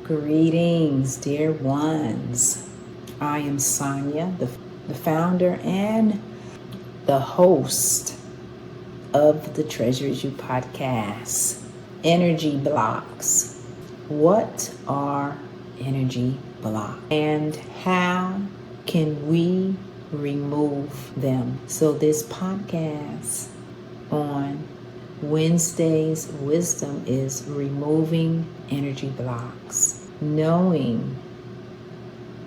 Greetings, dear ones. I am Sonia, the founder and the host of the Treasures You podcast. Energy blocks. What are energy blocks? And how can we remove them? So this podcast on Wednesday's wisdom is removing energy blocks, knowing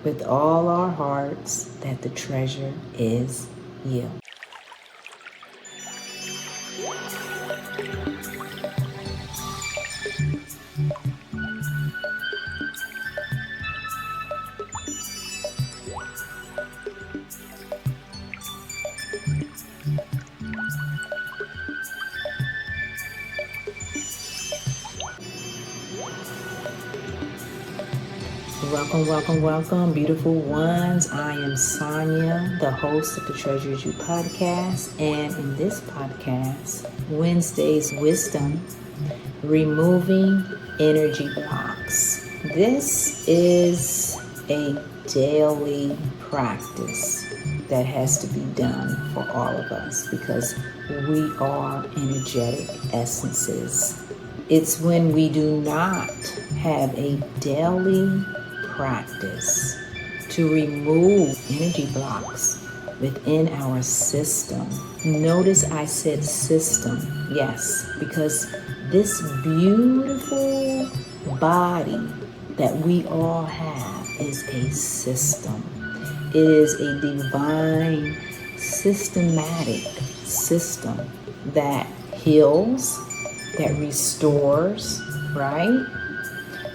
with all our hearts that the treasure is you. Welcome, beautiful ones. I am Sonia, the host of the Treasures You podcast, and in this podcast, Wednesday's wisdom, removing energy blocks. This is a daily practice that has to be done for all of us because we are energetic essences. It's when we do not have a daily practice to remove energy blocks within our system. Notice I said system, yes, because this beautiful body that we all have is a system. It is a divine, systematic system that heals, that restores, right?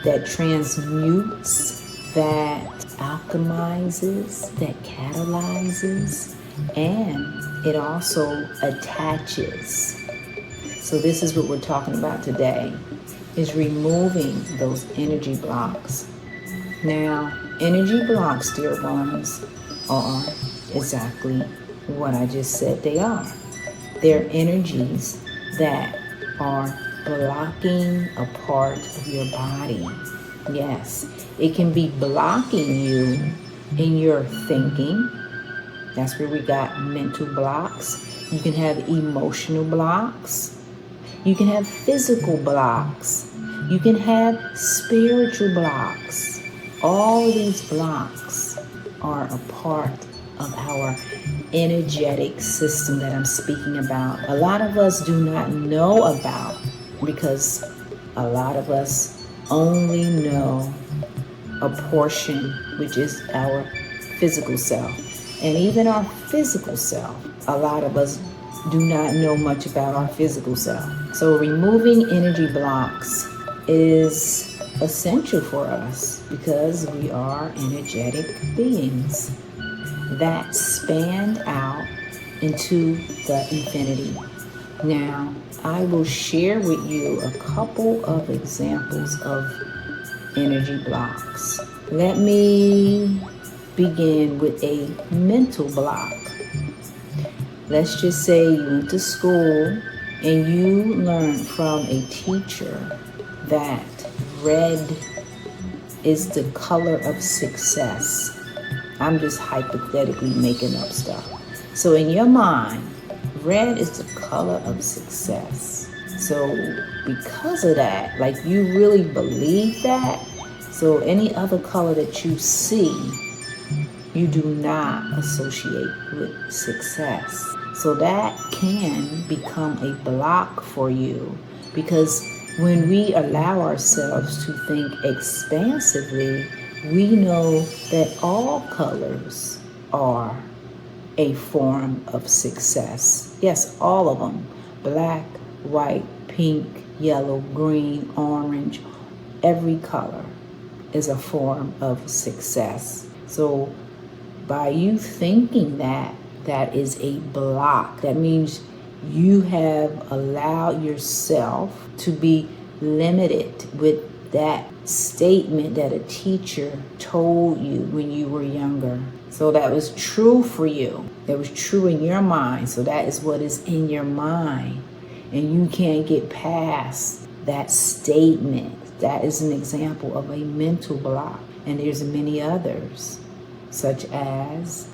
That transmutes, that alchemizes, that catalyzes, and it also attaches. So this is what we're talking about today, is removing those energy blocks. Now, energy blocks, dear ones, are exactly what I just said they are. They're energies that are blocking a part of your body. Yes, it can be blocking you in your thinking. That's where we got mental blocks. You can have emotional blocks. You can have physical blocks. You can have spiritual blocks. All these blocks are a part of our energetic system that I'm speaking about. A lot of us do not know about because a lot of us only know a portion, which is our physical self. And even our physical self, a lot of us do not know much about our physical self. So removing energy blocks is essential for us because we are energetic beings that span out into the infinity. Now, I will share with you a couple of examples of energy blocks. Let me begin with a mental block. Let's just say you went to school and you learned from a teacher that red is the color of success. I'm just hypothetically making up stuff. So in your mind, red is the color of success. So because of that, like you really believe that, so any other color that you see, you do not associate with success. So that can become a block for you because when we allow ourselves to think expansively, we know that all colors are a form of success. Yes, all of them. Black, white, pink, yellow, green, orange, every color is a form of success. So by you thinking that, that is a block. That means you have allowed yourself to be limited with that statement that a teacher told you when you were younger. So that was true for you. That was true in your mind. So that is what is in your mind. And you can't get past that statement That is an example of a mental block. And there's many others, such as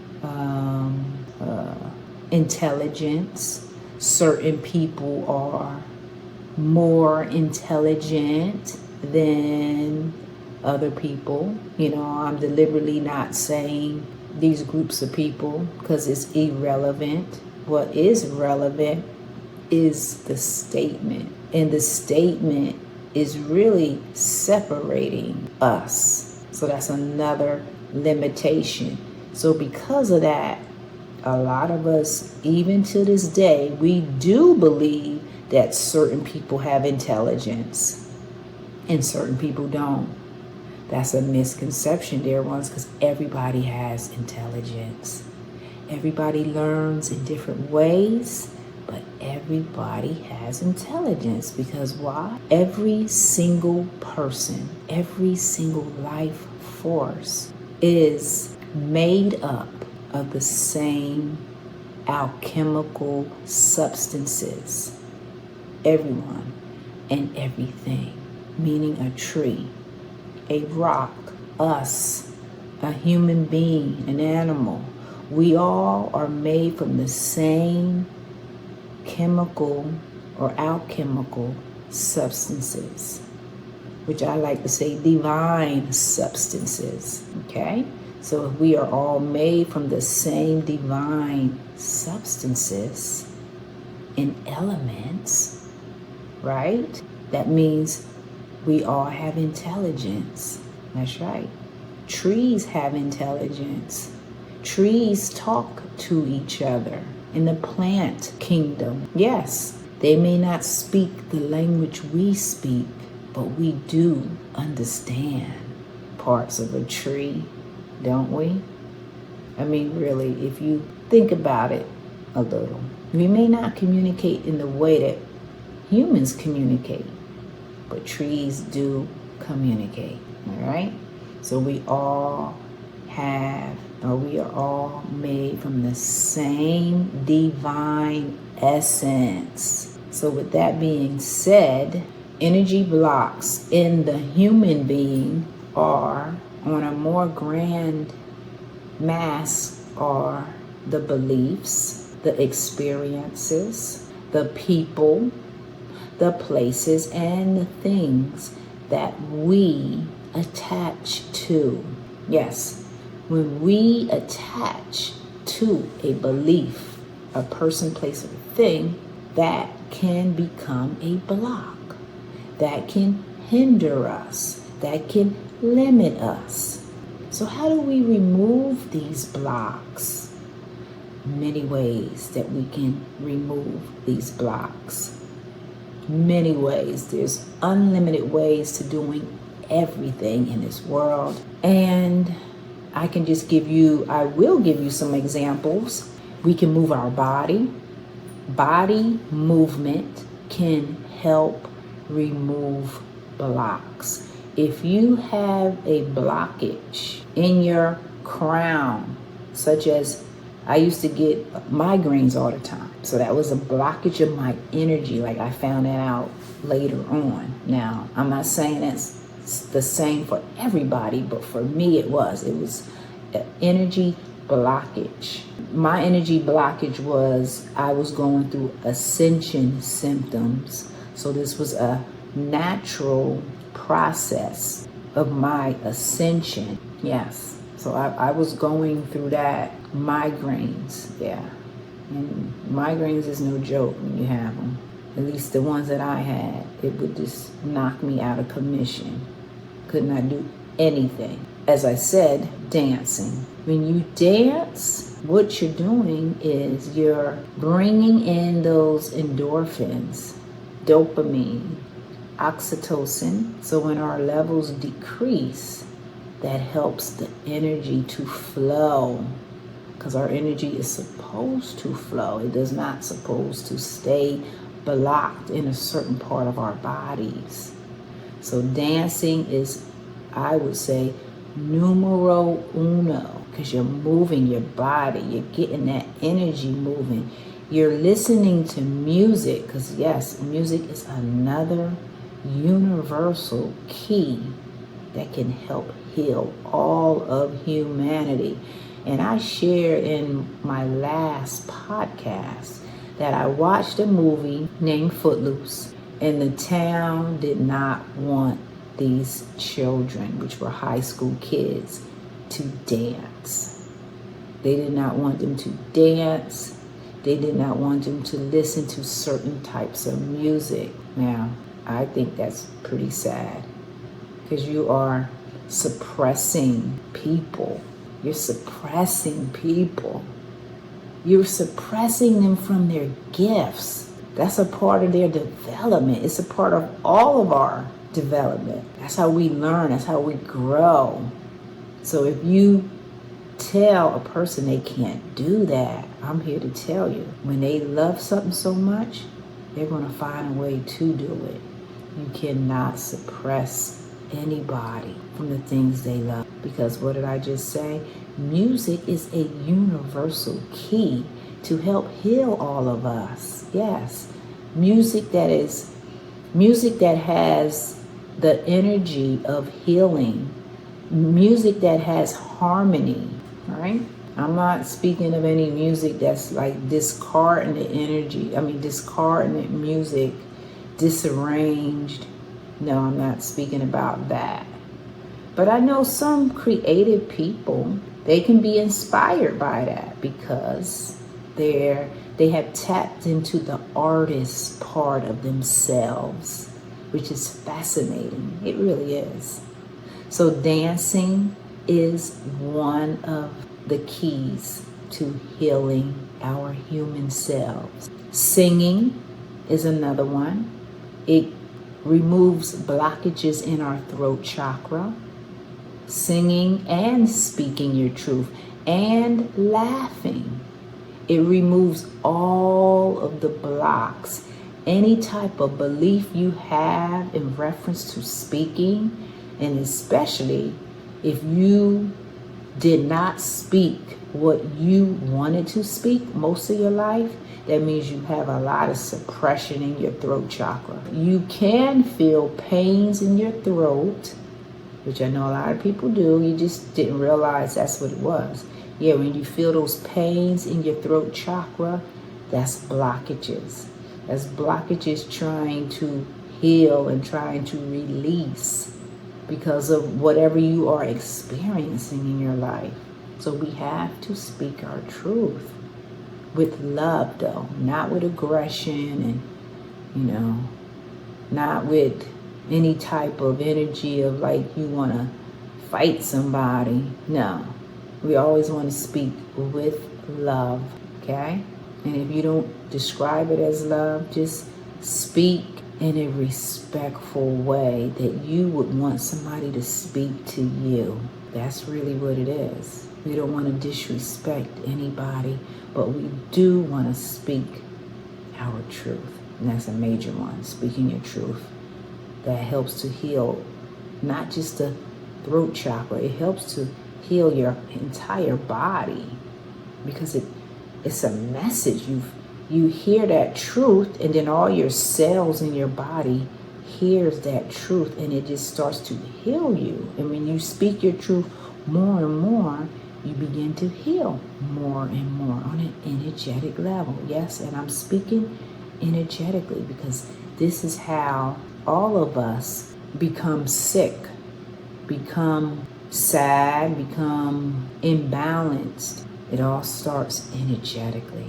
intelligence. Certain people are more intelligent than other people. I'm deliberately not saying these groups of people because it's irrelevant. What is relevant is the statement. And the statement is really separating us. So that's another limitation. So because of that, a lot of us, even to this day, we do believe that certain people have intelligence and certain people don't. That's a misconception, dear ones, because everybody has intelligence. Everybody learns in different ways, but everybody has intelligence. Because why? Every single person, every single life force is made up of the same alchemical substances. Everyone and everything, meaning a tree, a rock, us, a human being, an animal. We all are made from the same chemical or alchemical substances, which I like to say divine substances, okay? So if we are all made from the same divine substances and elements, right? That means we all have intelligence. That's right. Trees have intelligence. Trees talk to each other. In the plant kingdom, yes, they may not speak the language we speak, but we do understand parts of a tree, don't we? I mean, really, if you think about it a little, we may not communicate in the way that humans communicate, but trees do communicate, all right? So we are all made from the same divine essence. So with that being said, energy blocks in the human being are on a more grand mass are the beliefs, the experiences, the people, the places, and the things that we attach to. Yes, when we attach to a belief, a person, place, or thing, that can become a block. That can hinder us. That can limit us. So how do we remove these blocks? Many ways that we can remove these blocks. Many ways. There's unlimited ways to doing everything in this world. And I will give you some examples. We can move our body. Body movement can help remove blocks. If you have a blockage in your crown, such as I used to get migraines all the time. So that was a blockage of my energy. Like I found that out later on. Now, I'm not saying that's the same for everybody, but for me it was an energy blockage. My energy blockage was I was going through ascension symptoms. So this was a natural process of my ascension. Yes. So I was going through that. Migraines, yeah. And migraines is no joke when you have them. At least the ones that I had, it would just knock me out of commission. Could not do anything. As I said, dancing. When you dance, what you're doing is you're bringing in those endorphins, dopamine, oxytocin. So when our levels decrease, that helps the energy to flow. Because our energy is supposed to flow. It is not supposed to stay blocked in a certain part of our bodies. So dancing is, I would say, numero uno, because you're moving your body. You're getting that energy moving. You're listening to music, because yes, music is another universal key that can help heal all of humanity. And I shared in my last podcast that I watched a movie named Footloose, and the town did not want these children, which were high school kids, to dance. They did not want them to dance. They did not want them to listen to certain types of music. Now, I think that's pretty sad, because you are suppressing people. You're suppressing people. You're suppressing them from their gifts. That's a part of their development. It's a part of all of our development. That's how we learn. That's how we grow. So if you tell a person they can't do that, I'm here to tell you, when they love something so much, they're going to find a way to do it. You cannot suppress anybody from the things they love. Because what did I just say? Music is a universal key to help heal all of us. Yes. Music that has the energy of healing. Music that has harmony, right? I'm not speaking of any music that's like discordant energy. Discordant music, disarranged. No, I'm not speaking about that. But I know some creative people, they can be inspired by that because they have tapped into the artist part of themselves, which is fascinating. It really is. So dancing is one of the keys to healing our human selves. Singing is another one. It removes blockages in our throat chakra. Singing and speaking your truth and laughing. It removes all of the blocks. Any type of belief you have in reference to speaking, and especially if you did not speak what you wanted to speak most of your life, that means you have a lot of suppression in your throat chakra. You can feel pains in your throat, which I know a lot of people do. You just didn't realize that's what it was. Yeah, when you feel those pains in your throat chakra, that's blockages. That's blockages trying to heal and trying to release because of whatever you are experiencing in your life. So we have to speak our truth with love, though, not with aggression and, not with any type of energy of like you want to fight somebody. No, we always want to speak with love, okay? And if you don't describe it as love, just speak in a respectful way that you would want somebody to speak to you. That's really what it is. We don't want to disrespect anybody, but we do want to speak our truth. And that's a major one, speaking your truth. That helps to heal not just the throat chakra, it helps to heal your entire body because it's a message. You hear that truth, and then all your cells in your body hears that truth, and it just starts to heal you. And when you speak your truth more and more, you begin to heal more and more on an energetic level. Yes, and I'm speaking energetically because this is how all of us become sick, become sad, become imbalanced. It all starts energetically.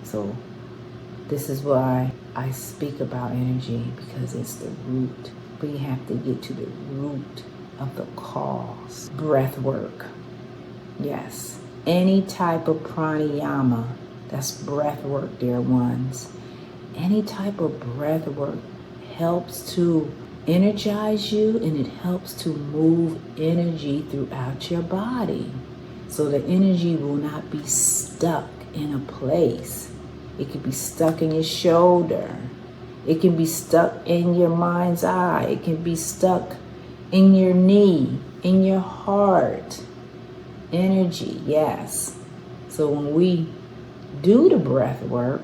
So this is why I speak about energy, because it's the root. We have to get to the root of the cause. Breath work. Yes. Any type of pranayama, that's breath work, dear ones. Any type of breath work helps to energize you, and it helps to move energy throughout your body. So the energy will not be stuck in a place. It could be stuck in your shoulder. It can be stuck in your mind's eye. It can be stuck in your knee, in your heart. Energy, yes. So when we do the breath work,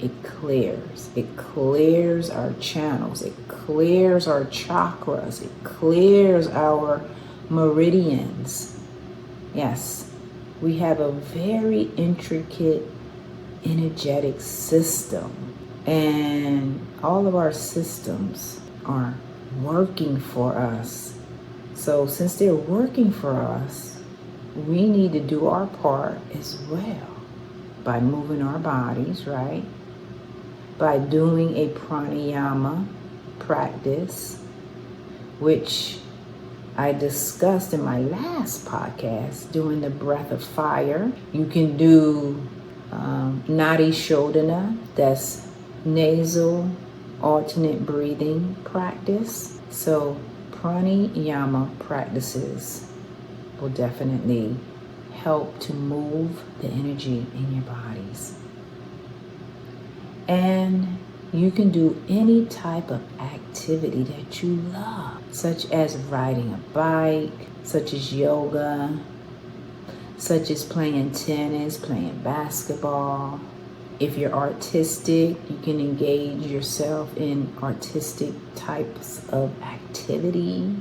it clears. It clears our channels. It clears our chakras. It clears our meridians. Yes, we have a very intricate energetic system, and all of our systems are working for us. So since they're working for us, we need to do our part as well by moving our bodies, right? By doing a pranayama practice, which I discussed in my last podcast, doing the breath of fire. You can do Nadi Shodhana, that's nasal alternate breathing practice. So pranayama practices will definitely help to move the energy in your bodies. And you can do any type of activity that you love, such as riding a bike, such as yoga, such as playing tennis, playing basketball. If you're artistic, you can engage yourself in artistic types of activity,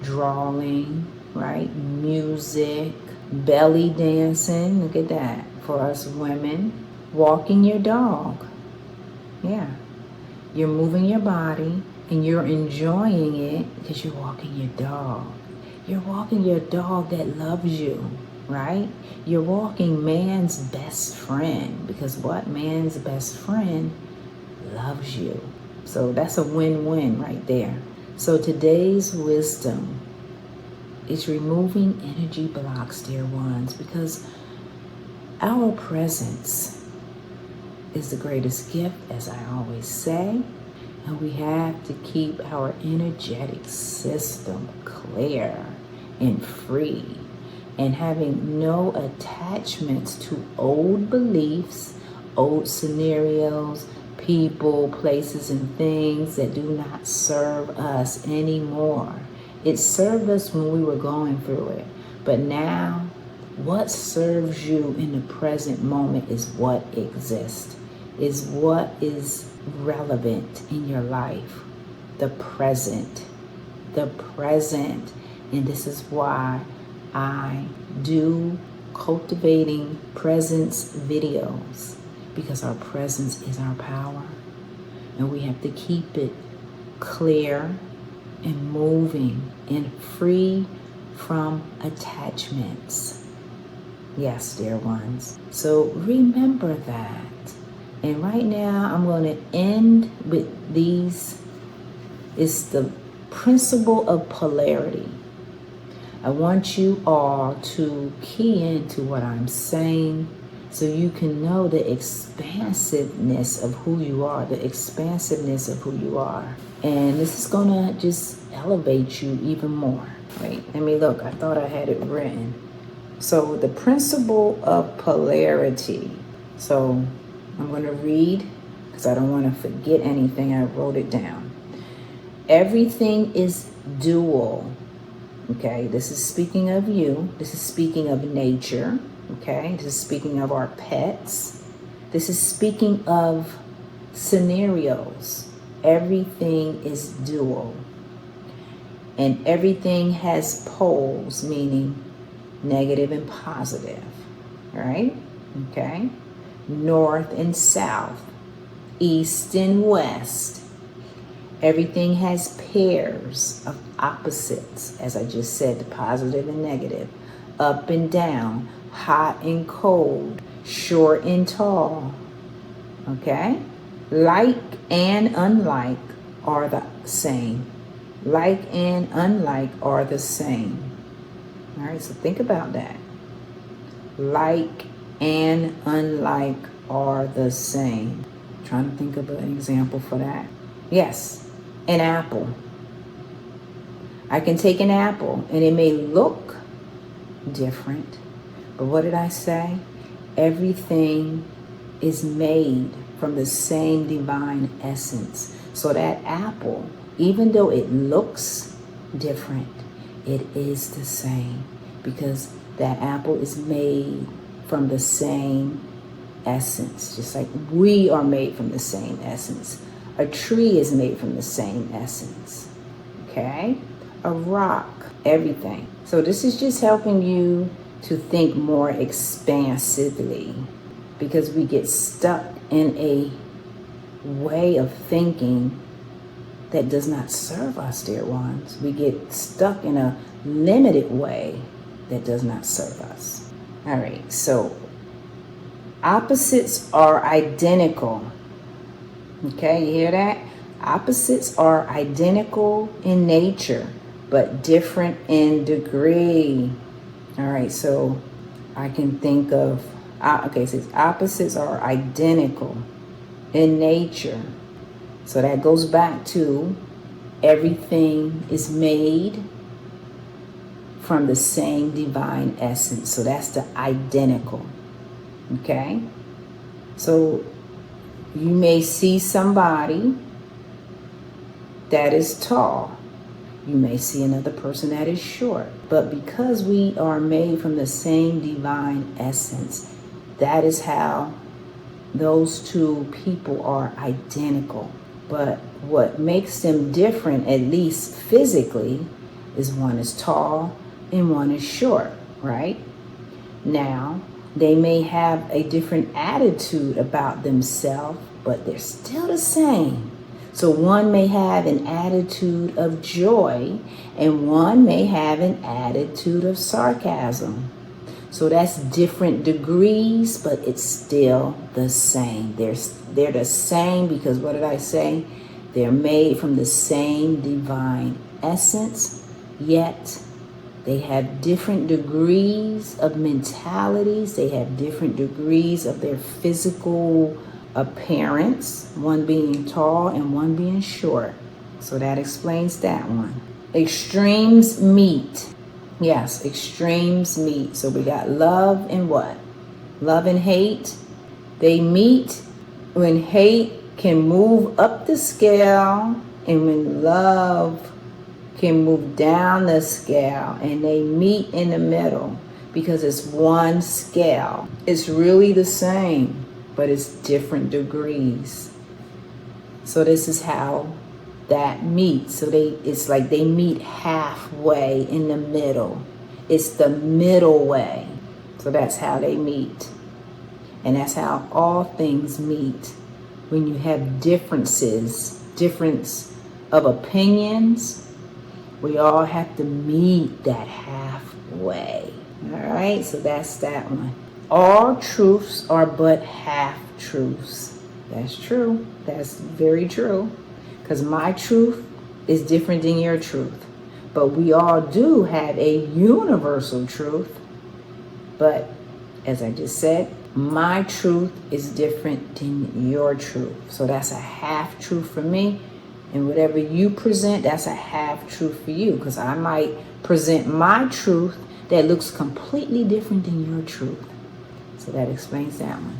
drawing, right? Music, belly dancing, look at that, for us women. Walking your dog. Yeah, you're moving your body and you're enjoying it because you're walking your dog. You're walking your dog that loves you, right? You're walking man's best friend, because what? Man's best friend loves you. So that's a win-win right there. So today's wisdom is removing energy blocks, dear ones, because our presence is the greatest gift, as I always say, and we have to keep our energetic system clear and free, and having no attachments to old beliefs, old scenarios, people, places, and things that do not serve us anymore. It served us when we were going through it, but now what serves you in the present moment is what exists, is what is relevant in your life. The present. And this is why I do cultivating presence videos, because our presence is our power, and we have to keep it clear and moving and free from attachments. Yes, dear ones. So remember that. And right now I'm going to end with these. It's the principle of polarity. I want you all to key into what I'm saying so you can know the expansiveness of who you are, the expansiveness of who you are. And this is going to just elevate you even more. Wait, let me look. I thought I had it written. So the principle of polarity. So I'm going to read because I don't want to forget anything. I wrote it down. Everything is dual. Okay, this is speaking of you. This is speaking of nature. Okay, this is speaking of our pets. This is speaking of scenarios. Everything is dual. And everything has poles, meaning negative and positive. Right? Okay. North and south, east and west. Everything has pairs of opposites, as I just said, the positive and negative, up and down, hot and cold, short and tall. Okay? Like and unlike are the same. Like and unlike are the same. All right, so think about that. Like and unlike are the same. I'm trying to think of an example for that. Yes, an apple. I can take an apple and it may look different, but what did I say? Everything is made from the same divine essence. So that apple, even though it looks different, it is the same, because that apple is made from the same essence, just like we are made from the same essence. A tree is made from the same essence. Okay? A rock, everything. So this is just helping you to think more expansively, because we get stuck in a way of thinking that does not serve us, dear ones. We get stuck in a limited way that does not serve us. All right, so opposites are identical. Okay, you hear that? Opposites are identical in nature, but different in degree. All right, so I can think of, okay, so opposites are identical in nature. So that goes back to everything is made from the same divine essence. So that's the identical. Okay? So you may see somebody that is tall. You may see another person that is short. But because we are made from the same divine essence, that is how those two people are identical. But what makes them different, at least physically, is one is tall and one is short, right? Now, they may have a different attitude about themselves, but they're still the same. So one may have an attitude of joy and one may have an attitude of sarcasm. So that's different degrees, but it's still the same. They're the same because what did I say? They're made from the same divine essence, yet they have different degrees of mentalities. They have different degrees of their physical appearance, one being tall and one being short. So that explains that one. Extremes meet. Yes, extremes meet. So we got love and what? Love and hate. They meet when hate can move up the scale and when love can move down the scale, and they meet in the middle because it's one scale. It's really the same, but it's different degrees. So this is how that meets. So it's like they meet halfway in the middle. It's the middle way. So that's how they meet. And that's how all things meet. When you have difference of opinions, we all have to meet that halfway. All right, so that's that one. All truths are but half truths. That's true. That's very true. Because my truth is different than your truth. But we all do have a universal truth. But as I just said, my truth is different than your truth. So that's a half truth for me. And whatever you present, that's a half truth for you. Because I might present my truth that looks completely different than your truth. So that explains that one.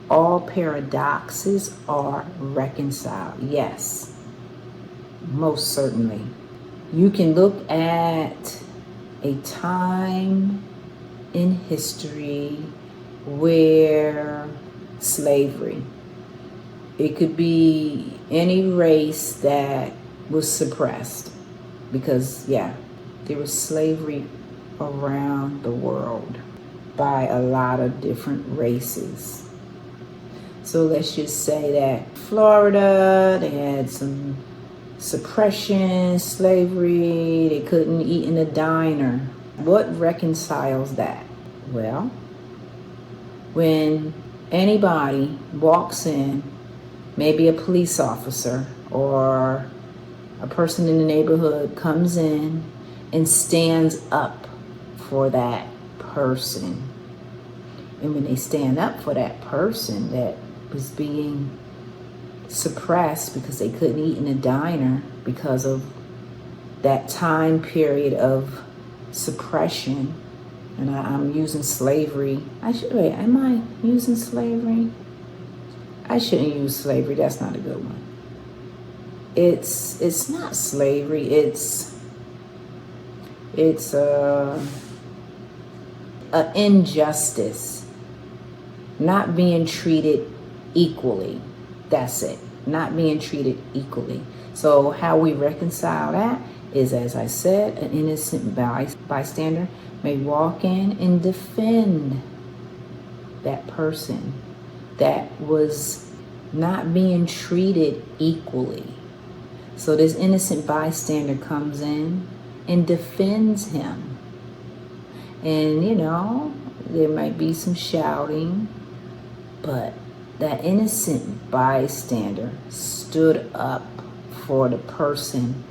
All paradoxes are reconciled. Yes, most certainly. You can look at a time in history where slavery, it could be any race that was suppressed because, yeah, there was slavery around the world by a lot of different races. So let's just say that Florida, they had some suppression, slavery, they couldn't eat in a diner. What reconciles that? Well, when anybody walks in, maybe a police officer or a person in the neighborhood comes in and stands up for that person. And when they stand up for that person that was being suppressed because they couldn't eat in a diner because of that time period of suppression, and I'm using slavery. Am I using slavery? I shouldn't use slavery. That's not a good one. It's not slavery. It's a injustice. not being treated equally. That's it. Not being treated equally. So how we reconcile that is, as I said, an innocent bystander may walk in and defend that person that was not being treated equally. So this innocent bystander comes in and defends him. And, there might be some shouting, but that innocent bystander stood up for the person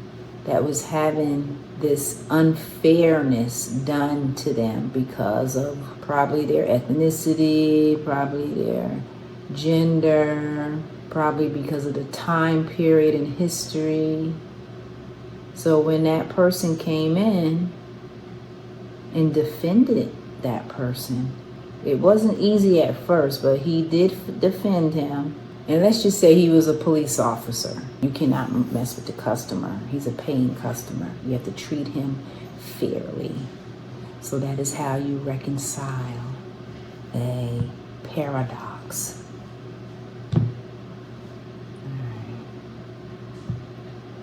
that was having this unfairness done to them because of probably their ethnicity, probably their gender, probably because of the time period in history. So when that person came in and defended that person, it wasn't easy at first, but he did defend him. And let's just say he was a police officer. You cannot mess with the customer. He's a paying customer. You have to treat him fairly. So that is how you reconcile a paradox.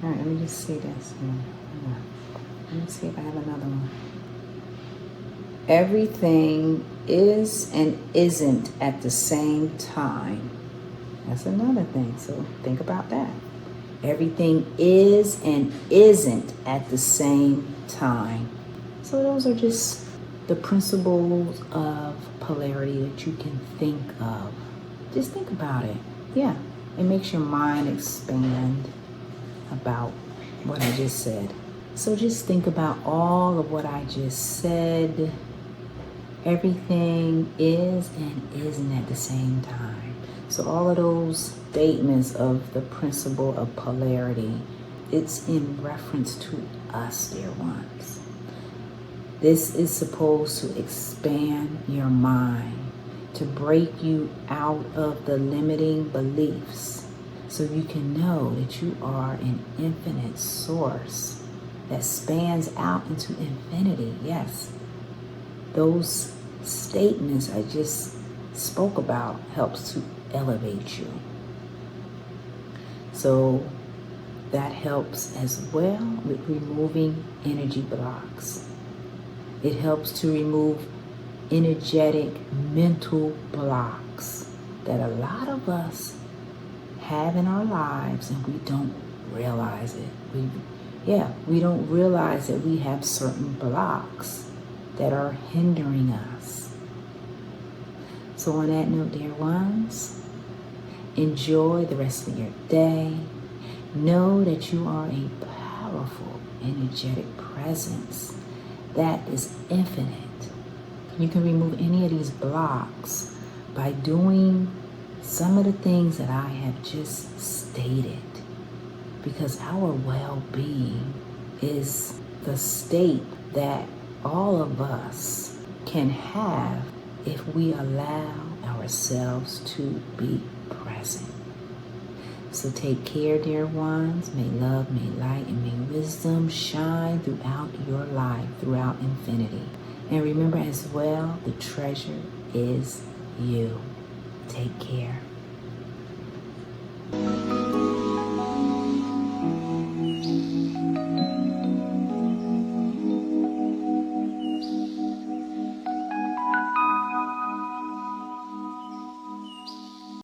All right, let me just see this here. Let me see if I have another one. Everything is and isn't at the same time. That's another thing, so think about that. Everything is and isn't at the same time. So those are just the principles of polarity that you can think of. Just think about it. Yeah, it makes your mind expand about what I just said. So just think about all of what I just said. Everything is and isn't at the same time. So all of those statements of the principle of polarity, it's in reference to us, dear ones. This is supposed to expand your mind, to break you out of the limiting beliefs, so you can know that you are an infinite source that spans out into infinity. Yes, those statements I just spoke about helps to elevate you. So that helps as well with removing energy blocks. It helps to remove energetic mental blocks that a lot of us have in our lives and we don't realize it. We don't realize that we have certain blocks that are hindering us. So on that note, dear ones, enjoy the rest of your day. Know that you are a powerful, energetic presence that is infinite. You can remove any of these blocks by doing some of the things that I have just stated, because our well-being is the state that all of us can have if we allow ourselves to be present. So take care, dear ones. May love, may light, and may wisdom shine throughout your life, throughout infinity. And remember as well, the treasure is you. Take care.